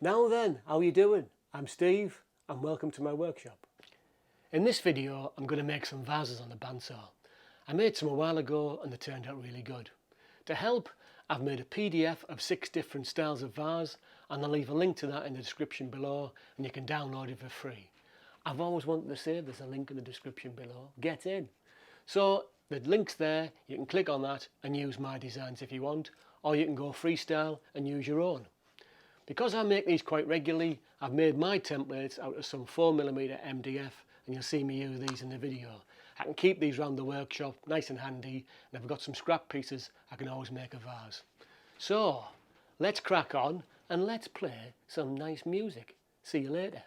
Now then, how are you doing? I'm Steve and welcome to my workshop. In this video I'm going to make some vases on the bandsaw. I made some a while ago and they turned out really good. To help, I've made a PDF of 6 different styles of vase and I'll leave a link to that in the description below and you can download it for free. I've always wanted to say there's a link in the description below. Get in! So the link's there, you can click on that and use my designs if you want, or you can go freestyle and use your own. Because I make these quite regularly, I've made my templates out of some 4mm MDF and you'll see me use these in the video. I can keep these around the workshop nice and handy, and if I've got some scrap pieces I can always make a vase. So let's crack on and let's play some nice music. See you later.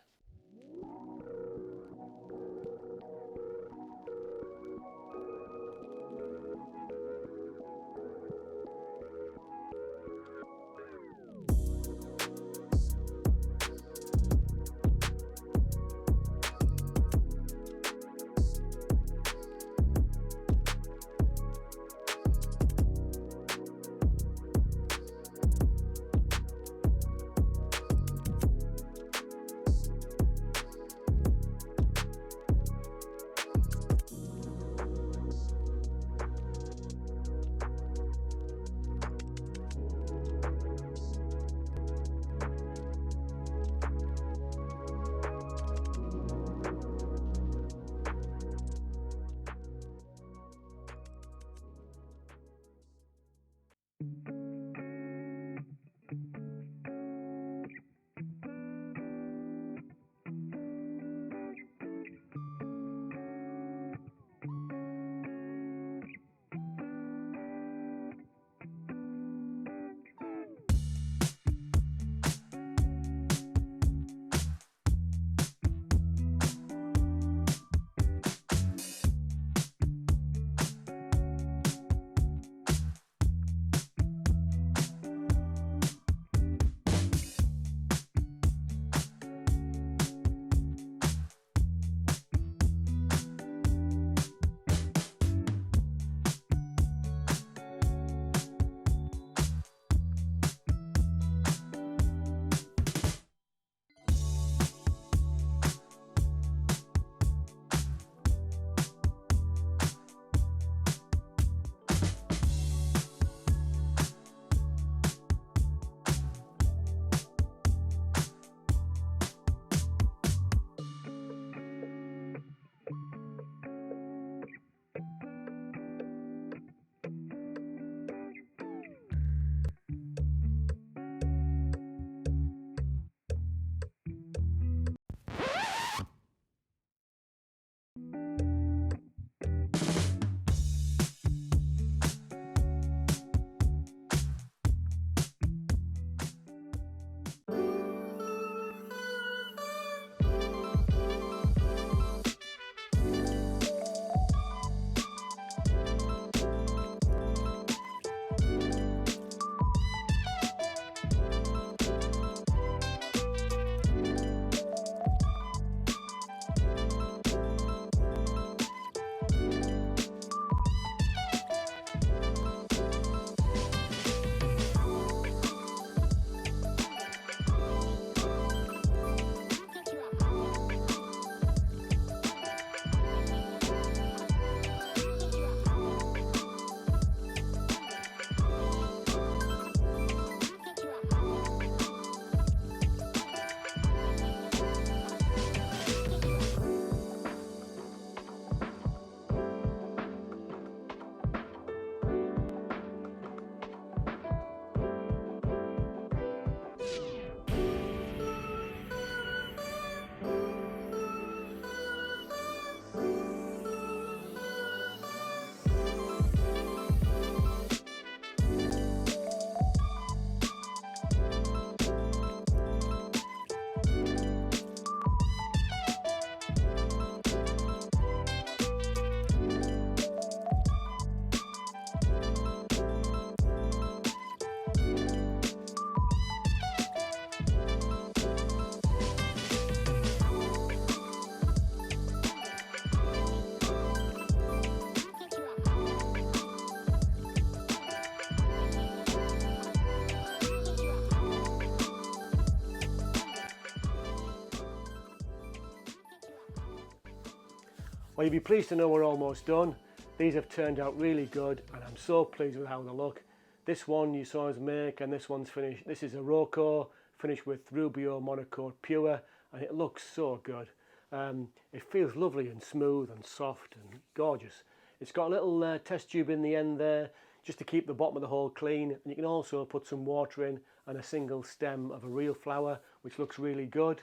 Well, you'll be pleased to know we're almost done. These have turned out really good and I'm so pleased with how they look. This one you saw us make and this one's finished. This is a Rocco finished with Rubio Monocoat Pure and it looks so good. It feels lovely and smooth and soft and gorgeous. It's got a little test tube in the end there just to keep the bottom of the hole clean, and you can also put some water in and a single stem of a real flower which looks really good.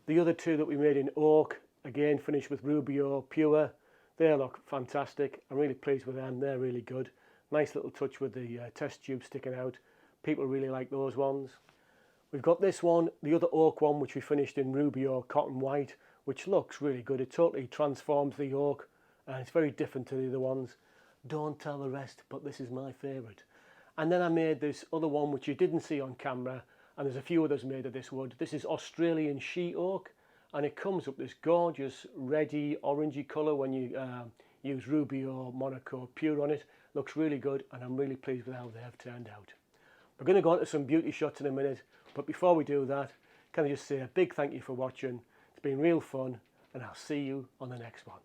The other two that we made in oak, again finished with Rubio Pure, they look fantastic. I'm really pleased with them, they're really good. Nice little touch with the test tube sticking out. People really like those ones. We've got this one, the other oak one, which we finished in Rubio Cotton White, which looks really good. It totally transforms the oak and it's very different to the other ones. Don't tell the rest, but this is my favourite. And then I made this other one which you didn't see on camera, and there's a few others made of this wood. This is Australian she oak, and it comes up this gorgeous reddy orangey colour when you use Rubio Monocoat Pure on it. Looks really good and I'm really pleased with how they have turned out. We're going to go on to some beauty shots in a minute, but before we do that, can I just say a big thank you for watching. It's been real fun and I'll see you on the next one.